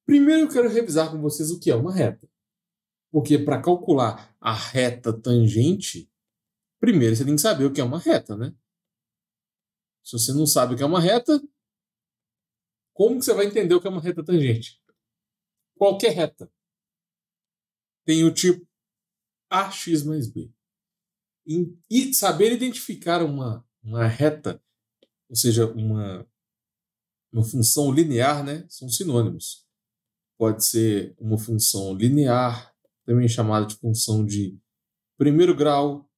Primeiro eu quero revisar com vocês o que é uma reta. Porque para calcular a reta tangente, primeiro você tem que saber o que é uma reta, né? Se você não sabe o que é uma reta, como que você vai entender o que é uma reta tangente? Qualquer reta tem o tipo AX mais B. E saber identificar uma reta, ou seja, uma função linear, né? São sinônimos. Pode ser uma função linear, também chamada de função de primeiro grau,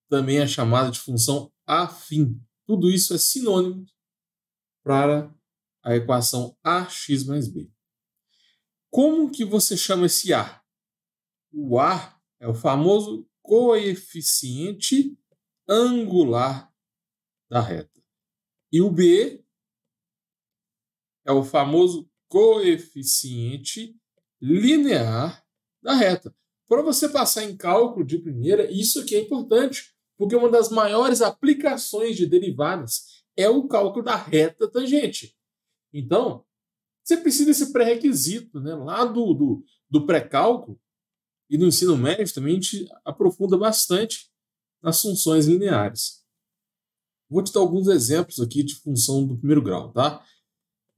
também é chamada de função afim. Tudo isso é sinônimo para a equação AX mais B. Como que você chama esse A? O A é o famoso coeficiente angular da reta. E o B é o famoso coeficiente linear da reta. Para você passar em cálculo de primeira, isso aqui é importante, porque uma das maiores aplicações de derivadas é o cálculo da reta tangente. Então, você precisa desse pré-requisito, né? Lá do pré-cálculo e no ensino médio também a gente aprofunda bastante nas funções lineares. Vou te dar alguns exemplos aqui de função do primeiro grau, tá?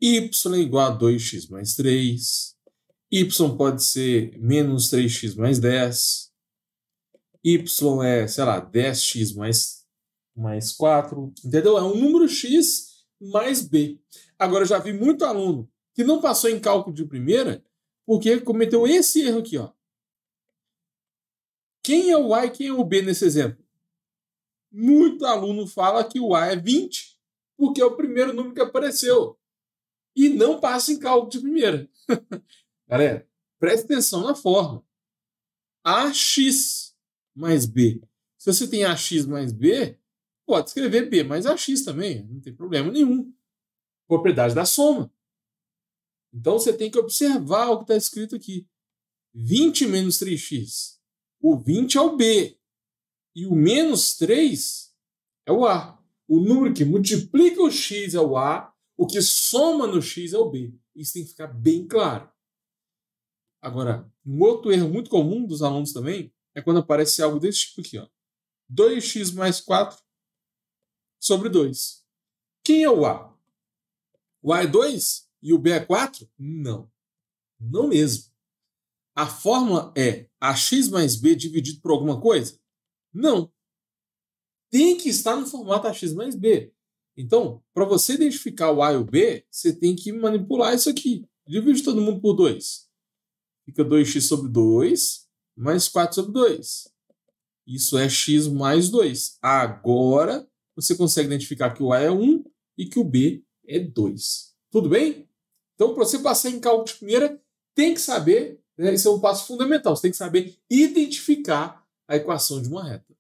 Y é igual a 2x mais 3. Y pode ser menos 3x mais 10. Y é, sei lá, 10x mais 4. Entendeu? É um número x mais b. Agora, eu já vi muito aluno que não passou em cálculo de primeira porque cometeu esse erro aqui, ó. Quem é o A e quem é o B nesse exemplo? Muito aluno fala que o A é 20 porque é o primeiro número que apareceu. E não passa em cálculo de primeira. Galera, preste atenção na forma. AX mais B. Se você tem AX mais B, pode escrever B mais AX também. Não tem problema nenhum. Propriedade da soma. Então você tem que observar o que está escrito aqui. 20 menos 3x. O 20 é o B. E o menos 3 é o A. O número que multiplica o x é o A. O que soma no x é o B. Isso tem que ficar bem claro. Agora, um outro erro muito comum dos alunos também é quando aparece algo desse tipo aqui, ó. 2x mais 4 sobre 2. Quem é o A? O A é 2 e o B é 4? Não. Não mesmo. A fórmula é AX mais B dividido por alguma coisa? Não. Tem que estar no formato AX mais B. Então, para você identificar o A e o B, você tem que manipular isso aqui. Divide todo mundo por 2. Fica 2x sobre 2 mais 4 sobre 2. Isso é x mais 2. Agora, você consegue identificar que o A é 1 e que o B é 2. Tudo bem? Então, para você passar em cálculo de primeira, tem que saber, né, esse é um passo fundamental, você tem que saber identificar a equação de uma reta,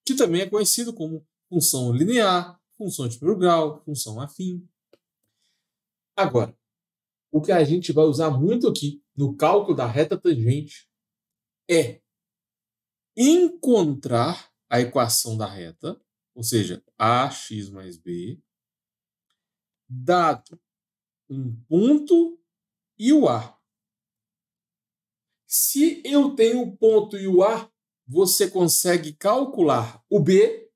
que também é conhecido como função linear, função de primeiro grau, função afim. Agora, o que a gente vai usar muito aqui no cálculo da reta tangente é encontrar a equação da reta, ou seja, AX mais B, dado um ponto e o A. Se eu tenho o ponto e o A, você consegue calcular o B.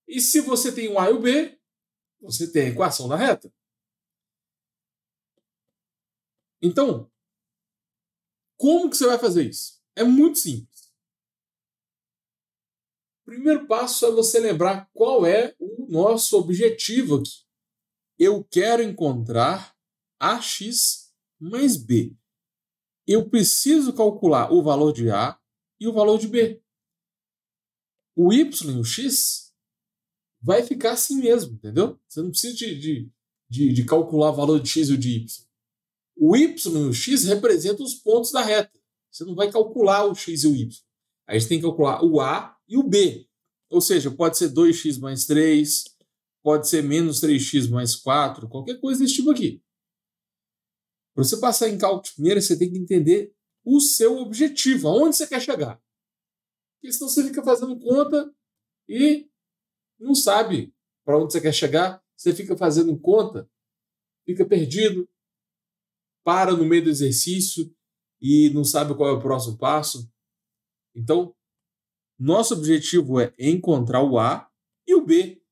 E se você tem o A e o B, você tem a equação da reta. Então, como que você vai fazer isso? É muito simples. O primeiro passo é você lembrar qual é o nosso objetivo aqui. Eu quero encontrar AX mais B. Eu preciso calcular o valor de A e o valor de B. O Y e o X vai ficar assim mesmo, entendeu? Você não precisa de calcular o valor de X e o de Y. O Y e o X representam os pontos da reta. Você não vai calcular o X e o Y. Aí você tem que calcular o A e o B. Ou seja, pode ser 2x mais 3, pode ser menos 3x mais 4, qualquer coisa desse tipo aqui. Para você passar em cálculo de primeira, você tem que entender o seu objetivo, aonde você quer chegar. Porque senão você fica fazendo conta e não sabe para onde você quer chegar. Você fica fazendo conta, fica perdido. para no meio do exercício e não sabe qual é o próximo passo. Então, nosso objetivo é encontrar o A e o B.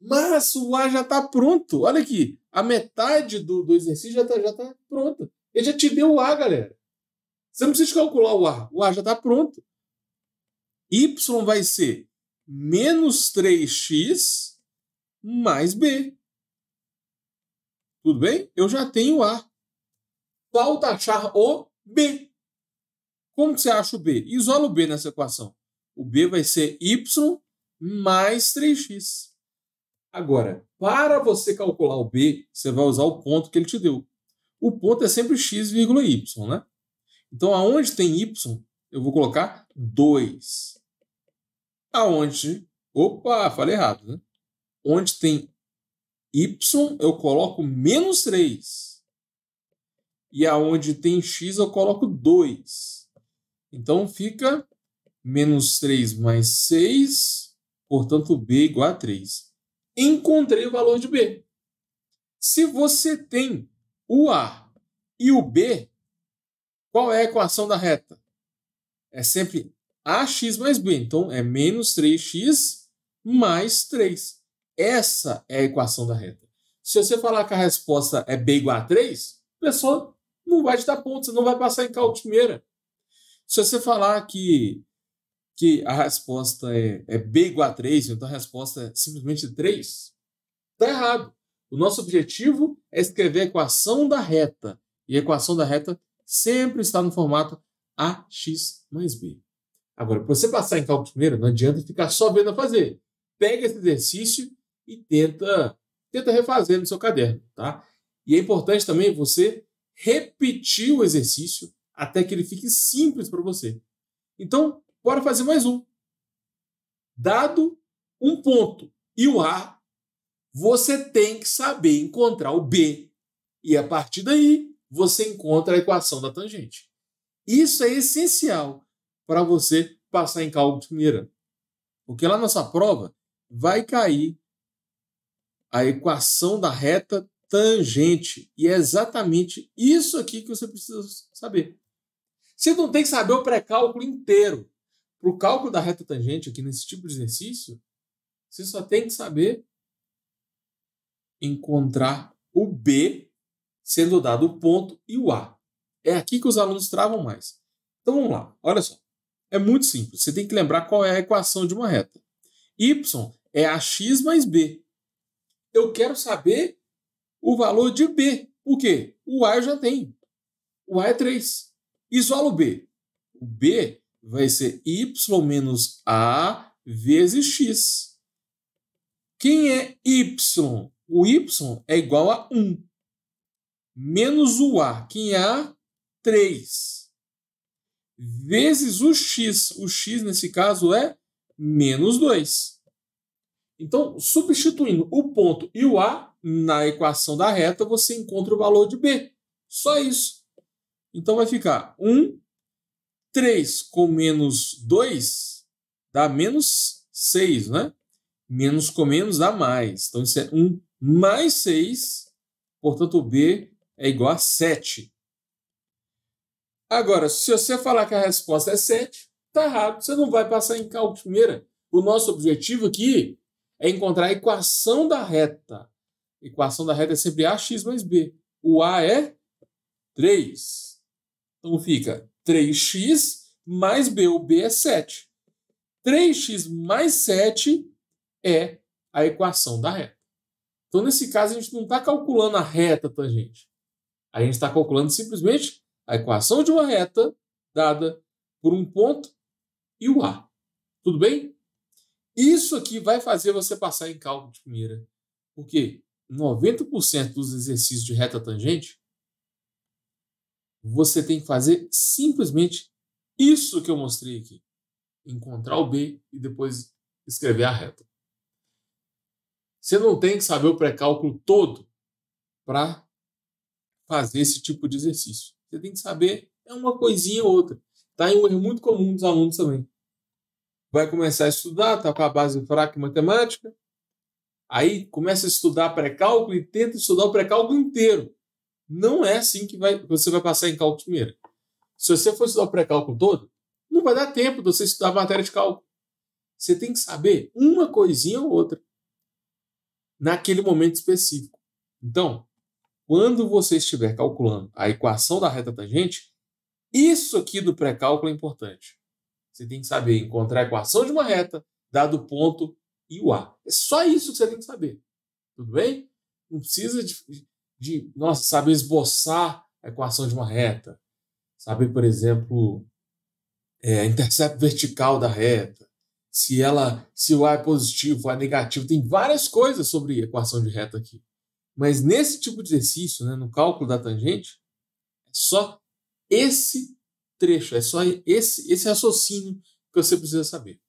Mas o A já está pronto. Olha aqui, a metade do exercício já tá pronta. Ele já te deu o A, galera. Você não precisa calcular o A já está pronto. Y vai ser menos 3x mais B. Tudo bem? Eu já tenho A. Falta achar o B. Como você acha o B? Isola o B nessa equação. O B vai ser y mais 3x. Agora, para você calcular o B, você vai usar o ponto que ele te deu. O ponto é sempre x, y, né? Então, aonde tem y, eu vou colocar 2. Aonde... Opa, falei errado, né? Onde tem y, eu coloco menos 3. E aonde tem x, eu coloco 2. Então, fica menos 3 mais 6, portanto, B igual a 3. Encontrei o valor de B. Se você tem o A e o B, qual é a equação da reta? É sempre AX mais B. Então, é menos 3x mais 3. Essa é a equação da reta. Se você falar que a resposta é B igual a 3, a pessoa não vai te dar ponto, você não vai passar em cálculo de primeira. Se você falar que a resposta é B igual a 3, então a resposta é simplesmente 3, está errado. O nosso objetivo é escrever a equação da reta. E a equação da reta sempre está no formato AX mais B. Agora, para você passar em cálculo de primeira, não adianta ficar só vendo a fazer. Pega esse exercício e tenta refazer no seu caderno, tá? E é importante também você repetir o exercício até que ele fique simples para você. Então, bora fazer mais um. Dado um ponto e o A, você tem que saber encontrar o B. E a partir daí, você encontra a equação da tangente. Isso é essencial para você passar em cálculo de primeira. Porque lá na nossa prova vai cair a equação da reta tangente. E é exatamente isso aqui que você precisa saber. Você não tem que saber o pré-cálculo inteiro. Para o cálculo da reta tangente aqui nesse tipo de exercício, você só tem que saber encontrar o B, sendo dado o ponto, e o A. É aqui que os alunos travam mais. Então vamos lá, olha só. É muito simples. Você tem que lembrar qual é a equação de uma reta. Y é AX mais B. Eu quero saber o valor de B. Por quê? O A eu já tenho. O A é 3. Isola o B. O B vai ser Y menos A vezes X. Quem é Y? O Y é igual a 1. Menos o A. Quem é A? 3. Vezes o X. O X, nesse caso, é menos 2. Então, substituindo o ponto e o A na equação da reta, você encontra o valor de B. Só isso. Então, vai ficar 1, 3 com menos 2 dá menos 6, né? Menos com menos dá mais. Então, isso é 1 mais 6. Portanto, o B é igual a 7. Agora, se você falar que a resposta é 7, está errado. Você não vai passar em cálculo de primeira. O nosso objetivo aqui é encontrar a equação da reta. A equação da reta é sempre AX mais B. O A é 3. Então, fica 3x mais B. O B é 7. 3x mais 7 é a equação da reta. Então, nesse caso, a gente não está calculando a reta tangente. A gente está calculando simplesmente a equação de uma reta dada por um ponto e o A. Tudo bem? Isso aqui vai fazer você passar em cálculo de primeira. Porque 90% dos exercícios de reta tangente, você tem que fazer simplesmente isso que eu mostrei aqui. Encontrar o B e depois escrever a reta. Você não tem que saber o pré-cálculo todo para fazer esse tipo de exercício. Você tem que saber uma coisinha ou outra. Está em um erro muito comum dos alunos também. Vai começar a estudar, está com a base fraca em matemática, aí começa a estudar pré-cálculo e tenta estudar o pré-cálculo inteiro. Não é assim que você vai passar em cálculo de primeira. Se você for estudar o pré-cálculo todo, não vai dar tempo de você estudar a matéria de cálculo. Você tem que saber uma coisinha ou outra naquele momento específico. Então, quando você estiver calculando a equação da reta tangente, isso aqui do pré-cálculo é importante. Você tem que saber encontrar a equação de uma reta, dado o ponto e o A. É só isso que você tem que saber. Tudo bem? Não precisa saber esboçar a equação de uma reta. Saber, por exemplo, a intercepto vertical da reta. Se o A é positivo, o A é negativo. Tem várias coisas sobre equação de reta aqui. Mas nesse tipo de exercício, né, no cálculo da tangente, é só esse trecho, é só esse raciocínio que você precisa saber.